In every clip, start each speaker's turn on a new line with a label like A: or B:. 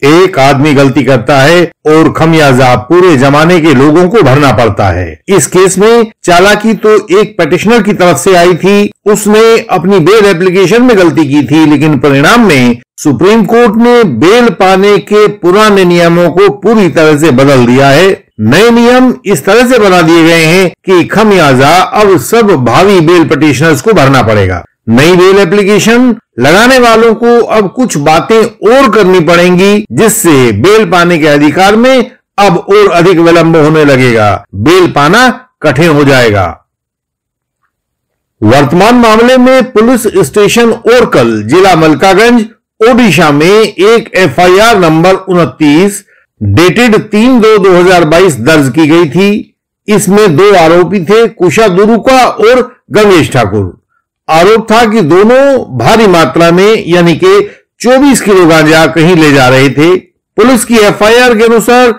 A: एक आदमी गलती करता है और खमियाजा पूरे जमाने के लोगों को भरना पड़ता है। इस केस में चालाकी तो एक पिटिशनर की तरफ से आई थी, उसने अपनी बेल एप्लीकेशन में गलती की थी, लेकिन परिणाम में सुप्रीम कोर्ट ने बेल पाने के पुराने नियमों को पूरी तरह से बदल दिया है। नए नियम इस तरह से बना दिए गए हैं कि खमियाजा अब सब भावी बेल पिटिशनर्स को भरना पड़ेगा। नई बेल एप्लीकेशन लगाने वालों को अब कुछ बातें और करनी पड़ेंगी, जिससे बेल पाने के अधिकार में अब और अधिक विलंब होने लगेगा। बेल पाना कठिन हो जाएगा। वर्तमान मामले में पुलिस स्टेशन ओरकल, जिला मलकागंज, ओडिशा में एक एफआईआर नंबर 29 डेटेड 3/2/2022 दर्ज की गई थी। इसमें 2 आरोपी थे, कुशा दुरुका और गंगेश ठाकुर। आरोप था कि दोनों भारी मात्रा में यानी कि 24 किलो गांजा कहीं ले जा रहे थे। पुलिस की एफआईआर के अनुसार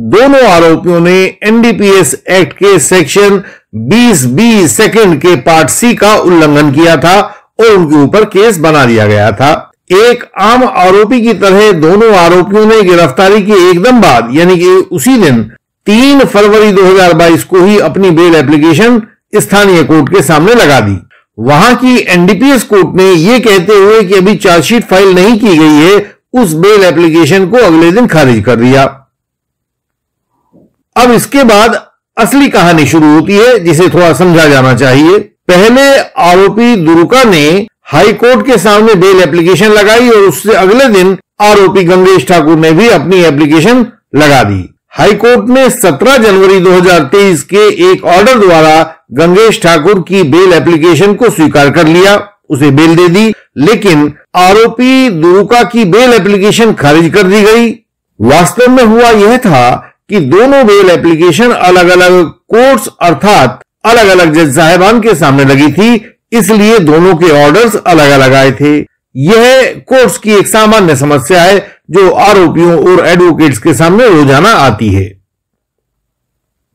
A: दोनों आरोपियों ने एनडीपीएस एक्ट के सेक्शन 20B सेकंड के पार्ट सी का उल्लंघन किया था और उनके ऊपर केस बना दिया गया था। एक आम आरोपी की तरह दोनों आरोपियों ने गिरफ्तारी के एकदम बाद यानी कि उसी दिन 3 फरवरी 2022 को ही अपनी बेल एप्लीकेशन स्थानीय कोर्ट के सामने लगा दी। वहां की एनडीपीएस कोर्ट ने यह कहते हुए कि अभी चार्जशीट फाइल नहीं की गई है, उस बेल एप्लीकेशन को अगले दिन खारिज कर दिया। अब इसके बाद असली कहानी शुरू होती है, जिसे थोड़ा समझा जाना चाहिए। पहले आरोपी दुरुका ने हाई कोर्ट के सामने बेल एप्लीकेशन लगाई और उससे अगले दिन आरोपी गंगेश ठाकुर ने भी अपनी एप्लीकेशन लगा दी। हाई कोर्ट ने 17 जनवरी 2023 के एक ऑर्डर द्वारा गंगेश ठाकुर की बेल एप्लीकेशन को स्वीकार कर लिया, उसे बेल दे दी, लेकिन आरोपी दुरुका की बेल एप्लीकेशन खारिज कर दी गई। वास्तव में हुआ यह था कि दोनों बेल एप्लीकेशन अलग अलग कोर्ट्स अर्थात अलग अलग जज साहिबान के सामने लगी थी, इसलिए दोनों के ऑर्डर्स अलग अलग आए थे। यह कोर्ट्स की एक सामान्य समस्या है जो आरोपियों और एडवोकेट्स के सामने रोजाना आती है।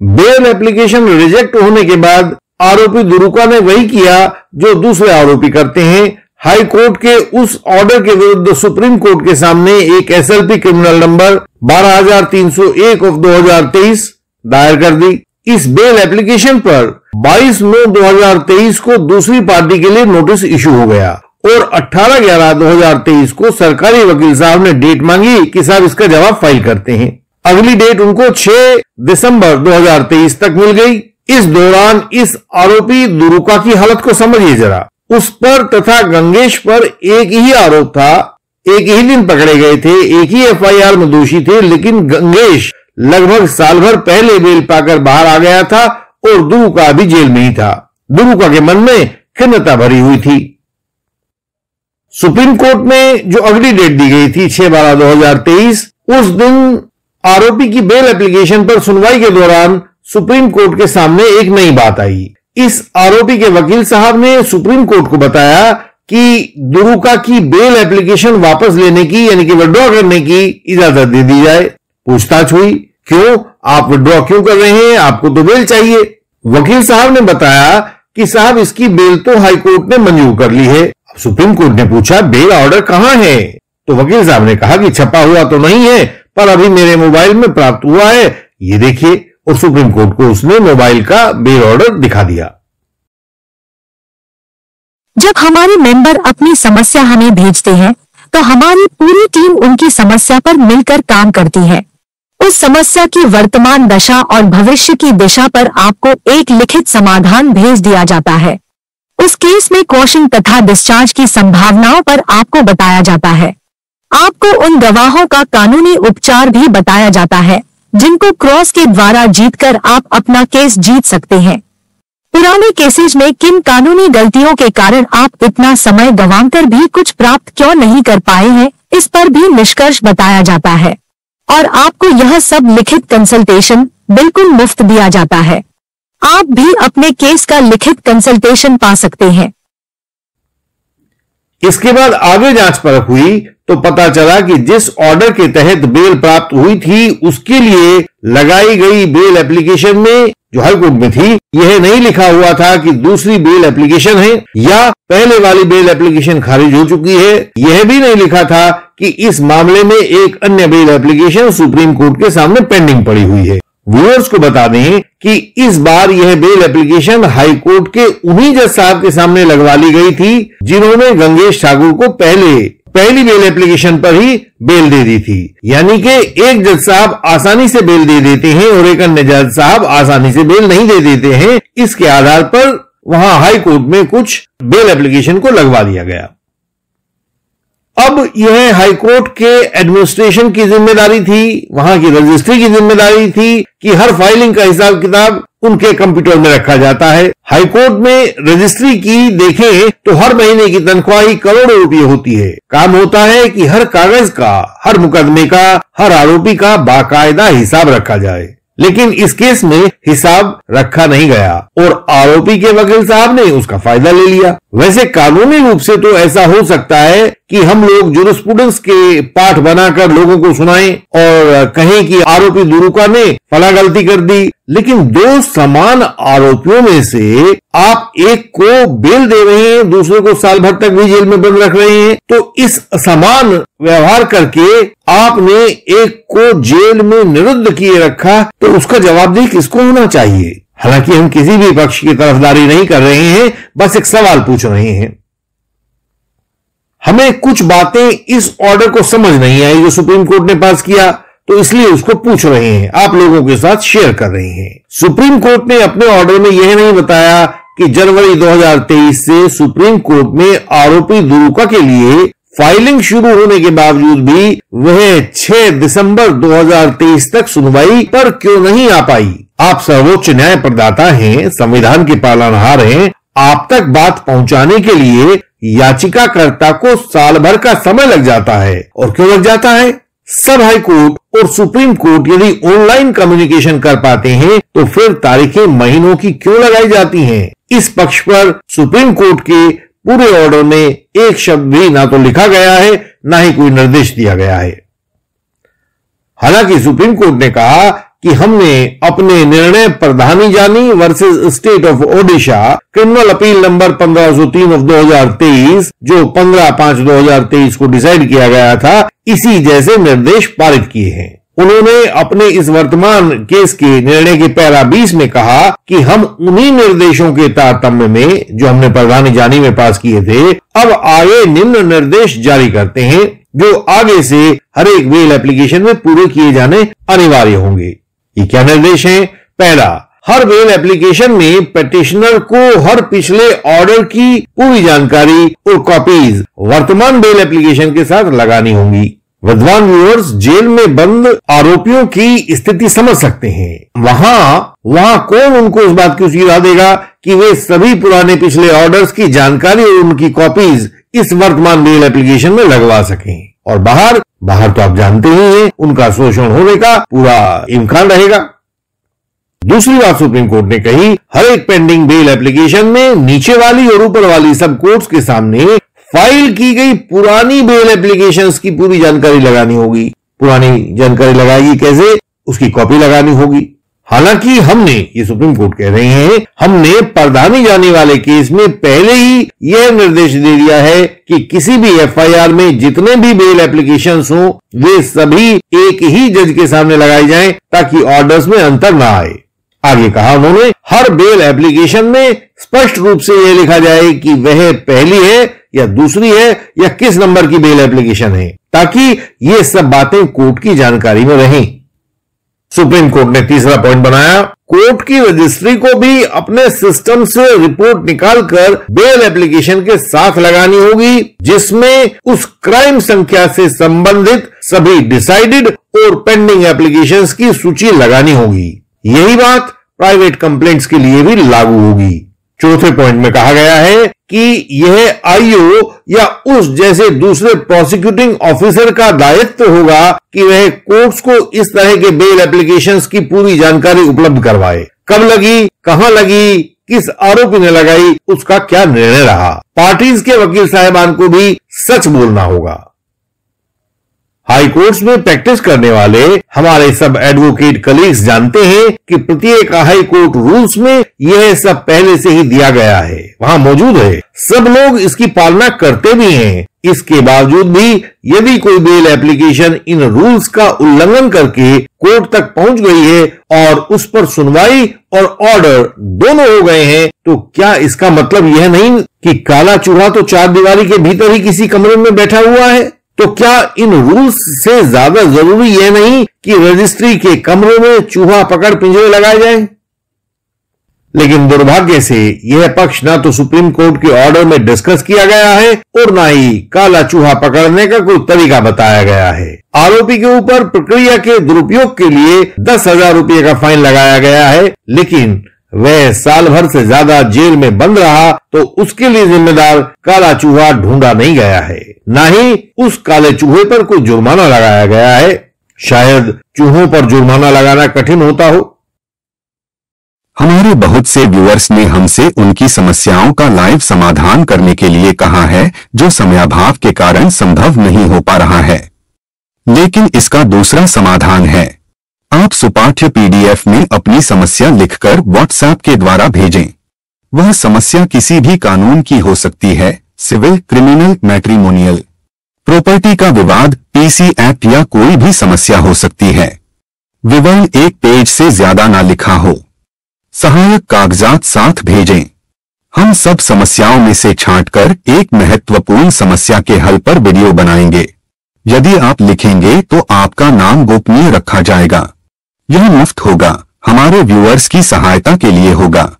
A: बेल एप्लीकेशन रिजेक्ट होने के बाद आरोपी दुरुका ने वही किया जो दूसरे आरोपी करते हैं। हाई कोर्ट के उस ऑर्डर के विरुद्ध सुप्रीम कोर्ट के सामने एक एसएलपी क्रिमिनल नंबर 12301 ऑफ 2023 दायर कर दी। इस बेल एप्लीकेशन पर 22/9/2023 को दूसरी पार्टी के लिए नोटिस इशू हो गया और 18/11/2023 को सरकारी वकील साहब ने डेट मांगी कि साहब इसका जवाब फाइल करते हैं। अगली डेट उनको 6 दिसंबर 2023 तक मिल गई। इस दौरान इस आरोपी दुरुका की हालत को समझिए जरा। उस पर तथा गंगेश पर एक ही आरोप था, एक ही दिन पकड़े गए थे, एक ही एफआईआर में दोषी थे, लेकिन गंगेश लगभग साल भर पहले बेल पाकर बाहर आ गया था और दुरुका भी जेल में ही था। दुरुका के मन में खिन्नता भरी हुई थी। सुप्रीम कोर्ट में जो अगली डेट दी गई थी 6/12/2023, उस दिन आरोपी की बेल एप्लीकेशन पर सुनवाई के दौरान सुप्रीम कोर्ट के सामने एक नई बात आई। इस आरोपी के वकील साहब ने सुप्रीम कोर्ट को बताया कि दुरुका की बेल एप्लीकेशन वापस लेने की यानी कि विड्रॉ करने की इजाजत दे दी जाए। पूछताछ हुई, क्यों आप विड्रॉ क्यों कर रहे हैं, आपको तो बेल चाहिए। वकील साहब ने बताया कि साहब इसकी बेल तो हाई कोर्ट ने मंजूर कर ली है। सुप्रीम कोर्ट ने पूछा बेल ऑर्डर कहां है, तो वकील साहब ने कहा कि छपा हुआ तो नहीं है, पर अभी मेरे मोबाइल में प्राप्त हुआ है, ये देखिए। और सुप्रीम कोर्ट को उसने मोबाइल का बेल ऑर्डर दिखा दिया।
B: जब हमारे मेंबर अपनी समस्या हमें भेजते हैं तो हमारी पूरी टीम उनकी समस्या पर मिलकर काम करती है। उस समस्या की वर्तमान दशा और भविष्य की दिशा पर आपको एक लिखित समाधान भेज दिया जाता है। उस केस में क्वॉशिंग तथा डिस्चार्ज की संभावनाओं पर आपको बताया जाता है। आपको उन गवाहों का कानूनी उपचार भी बताया जाता है जिनको क्रॉस के द्वारा जीतकर आप अपना केस जीत सकते हैं। पुराने केसेज में किन कानूनी गलतियों के कारण आप इतना समय गंवाकर भी कुछ प्राप्त क्यों नहीं कर पाए हैं, इस पर भी निष्कर्ष बताया जाता है और आपको यह सब लिखित कंसल्टेशन बिल्कुल मुफ्त दिया जाता है। आप भी अपने केस का लिखित कंसल्टेशन पा सकते हैं।
A: इसके बाद आगे जांच परख हुई तो पता चला कि जिस ऑर्डर के तहत बेल प्राप्त हुई थी उसके लिए लगाई गई बेल एप्लीकेशन में जो हाईकोर्ट में थी, यह नहीं लिखा हुआ था कि दूसरी बेल एप्लीकेशन है या पहले वाली बेल एप्लीकेशन खारिज हो चुकी है। यह भी नहीं लिखा था कि इस मामले में एक अन्य बेल एप्लीकेशन सुप्रीम कोर्ट के सामने पेंडिंग पड़ी हुई है। व्यूअर्स को बता दें कि इस बार यह बेल एप्लीकेशन हाई कोर्ट के उन्हीं जज साहब के सामने लगवा ली गई थी जिन्होंने गंगेश ठाकुर को पहली बेल एप्लीकेशन पर ही बेल दे दी थी। यानी कि एक जज साहब आसानी से बेल दे देते हैं और एक अन्य जज साहब आसानी से बेल नहीं दे देते हैं। इसके आधार पर वहां हाई कोर्ट में कुछ बेल एप्लीकेशन को लगवा दिया गया। अब यह हाईकोर्ट के एडमिनिस्ट्रेशन की जिम्मेदारी थी, वहां की रजिस्ट्री की जिम्मेदारी थी कि हर फाइलिंग का हिसाब किताब उनके कंप्यूटर में रखा जाता है। हाईकोर्ट में रजिस्ट्री की देखें तो हर महीने की तनख्वाह ही करोड़ों रुपये होती है। काम होता है कि हर कागज का, हर मुकदमे का, हर आरोपी का बाकायदा हिसाब रखा जाए, लेकिन इस केस में हिसाब रखा नहीं गया और आरोपी के वकील साहब ने उसका फायदा ले लिया। वैसे कानूनी रूप से तो ऐसा हो सकता है कि हम लोग जूरिस्प्रूडेंस के पाठ बनाकर लोगों को सुनाएं और कहें कि आरोपी दुरुका ने फला गलती कर दी, लेकिन दो समान आरोपियों में से आप एक को बेल दे रहे हैं, दूसरे को साल भर तक भी जेल में बंद रख रहे हैं, तो इस समान व्यवहार करके आपने एक को जेल में निरुद्ध किए रखा, तो उसका जवाबदेही किसको होना चाहिए? हालांकि हम किसी भी पक्ष की तरफदारी नहीं कर रहे हैं, बस एक सवाल पूछ रहे हैं। हमें कुछ बातें इस ऑर्डर को समझ नहीं आई जो सुप्रीम कोर्ट ने पास किया, तो इसलिए उसको पूछ रहे हैं, आप लोगों के साथ शेयर कर रहे हैं। सुप्रीम कोर्ट ने अपने ऑर्डर में यह नहीं बताया कि जनवरी 2023 से सुप्रीम कोर्ट में आरोपी दुरुका के लिए फाइलिंग शुरू होने के बावजूद भी वह 6 दिसंबर 2023 तक सुनवाई पर क्यों नहीं आ पाई। आप सर्वोच्च न्याय प्रदाता हैं, संविधान के पालनहार हैं, आप तक बात पहुंचाने के लिए याचिकाकर्ता को साल भर का समय लग जाता है। और क्यों लग जाता है? सब हाई कोर्ट और सुप्रीम कोर्ट यदि ऑनलाइन कम्युनिकेशन कर पाते हैं तो फिर तारीखें महीनों की क्यों लगाई जाती हैं? इस पक्ष पर सुप्रीम कोर्ट के पूरे ऑर्डर में एक शब्द भी ना तो लिखा गया है, ना ही कोई निर्देश दिया गया है। हालांकि सुप्रीम कोर्ट ने कहा कि हमने अपने निर्णय प्रधानी जानी versus state of Odisha criminal appeal number 1503 of 2023 जो 15/5/2023 को डिसाइड किया गया था, इसी जैसे निर्देश पारित किए हैं। उन्होंने अपने इस वर्तमान केस के निर्णय के पैरा 20 में कहा कि हम उन्हीं निर्देशों के तारतम्य में जो हमने प्रधानी जानी में पास किए थे, अब आगे निम्न निर्देश जारी करते हैं जो आगे से हर एक बेल एप्लीकेशन में पूरे किए जाने अनिवार्य होंगे। ये क्या निर्देश है? पहला, हर बेल एप्लीकेशन में पिटिशनर को हर पिछले ऑर्डर की पूरी जानकारी और कॉपीज वर्तमान बेल एप्लीकेशन के साथ लगानी होंगी। विद्वान व्यूअर्स जेल में बंद आरोपियों की स्थिति समझ सकते हैं। वहां कौन उनको इस बात की सुविधा देगा कि वे सभी पुराने पिछले ऑर्डर्स की जानकारी और उनकी कॉपीज इस वर्तमान बेल एप्लीकेशन में लगवा सकें। और बाहर तो आप जानते ही हैं, उनका शोषण होने का पूरा इम्कान रहेगा। दूसरी बात सुप्रीम कोर्ट ने कही, हर एक पेंडिंग बेल एप्लीकेशन में नीचे वाली और ऊपर वाली सब कोर्ट्स के सामने फाइल की गई पुरानी बेल एप्लीकेशंस की पूरी जानकारी लगानी होगी। पुरानी जानकारी लगाएगी कैसे? उसकी कॉपी लगानी होगी। हालांकि हमने, ये सुप्रीम कोर्ट कह रहे हैं, हमने प्रधानी जाने वाले केस में पहले ही यह निर्देश दे दिया है कि किसी भी एफआईआर में जितने भी बेल एप्लीकेशंस हों वे सभी एक ही जज के सामने लगाई जाएं ताकि ऑर्डर्स में अंतर ना आए। आगे कहा उन्होंने, हर बेल एप्लीकेशन में स्पष्ट रूप से यह लिखा जाए कि वह पहली है या दूसरी है या किस नंबर की बेल एप्लीकेशन है, ताकि ये सब बातें कोर्ट की जानकारी में रहें। सुप्रीम कोर्ट ने तीसरा पॉइंट बनाया, कोर्ट की रजिस्ट्री को भी अपने सिस्टम से रिपोर्ट निकालकर बेल एप्लीकेशन के साथ लगानी होगी जिसमें उस क्राइम संख्या से संबंधित सभी डिसाइडेड और पेंडिंग एप्लीकेशंस की सूची लगानी होगी। यही बात प्राइवेट कंप्लेंट्स के लिए भी लागू होगी। चौथे पॉइंट में कहा गया है कि यह आईओ या उस जैसे दूसरे प्रोसिक्यूटिंग ऑफिसर का दायित्व होगा कि वह कोर्ट्स को इस तरह के बेल एप्लीकेशंस की पूरी जानकारी उपलब्ध करवाए। कब लगी, कहां लगी, किस आरोपी ने लगाई, उसका क्या निर्णय रहा। पार्टीज के वकील साहिबान को भी सच बोलना होगा। हाई कोर्ट्स में प्रैक्टिस करने वाले हमारे सब एडवोकेट कलीग्स जानते हैं कि प्रत्येक हाई कोर्ट रूल्स में यह सब पहले से ही दिया गया है, वहां मौजूद है। सब लोग इसकी पालना करते भी हैं। इसके बावजूद भी यदि कोई बेल एप्लीकेशन इन रूल्स का उल्लंघन करके कोर्ट तक पहुंच गई है और उस पर सुनवाई और ऑर्डर दोनों हो गए हैं, तो क्या इसका मतलब यह नहीं कि काला चूहा तो चार दीवारी के भीतर ही किसी कमरे में बैठा हुआ है? तो क्या इन रूल्स से ज्यादा जरूरी यह नहीं कि रजिस्ट्री के कमरों में चूहा पकड़ पिंजरे लगाए जाएं? लेकिन दुर्भाग्य से यह पक्ष ना तो सुप्रीम कोर्ट के ऑर्डर में डिस्कस किया गया है और ना ही काला चूहा पकड़ने का कोई तरीका बताया गया है। आरोपी के ऊपर प्रक्रिया के दुरुपयोग के लिए 10,000 रुपये का फाइन लगाया गया है, लेकिन वह साल भर से ज्यादा जेल में बंद रहा तो उसके लिए जिम्मेदार काला चूहा ढूंढा नहीं गया है, ना ही उस काले चूहे पर कोई जुर्माना लगाया गया है। शायद चूहों पर जुर्माना लगाना कठिन होता हो।
C: हमारे बहुत से व्यूअर्स ने हमसे उनकी समस्याओं का लाइव समाधान करने के लिए कहा है, जो समयाभाव के कारण संभव नहीं हो पा रहा है। लेकिन इसका दूसरा समाधान है। आप सुपाठ्य पीडीएफ में अपनी समस्या लिखकर व्हाट्सएप के द्वारा भेजें। वह समस्या किसी भी कानून की हो सकती है, सिविल, क्रिमिनल, मैट्रिमोनियल, प्रॉपर्टी का विवाद, पीसी एक्ट या कोई भी समस्या हो सकती है। विवरण 1 पेज से ज्यादा ना लिखा हो। सहायक कागजात साथ भेजें। हम सब समस्याओं में से छांटकर एक महत्वपूर्ण समस्या के हल पर वीडियो बनाएंगे। यदि आप लिखेंगे तो आपका नाम गोपनीय रखा जाएगा। यह मुफ्त होगा, हमारे व्यूअर्स की सहायता के लिए होगा।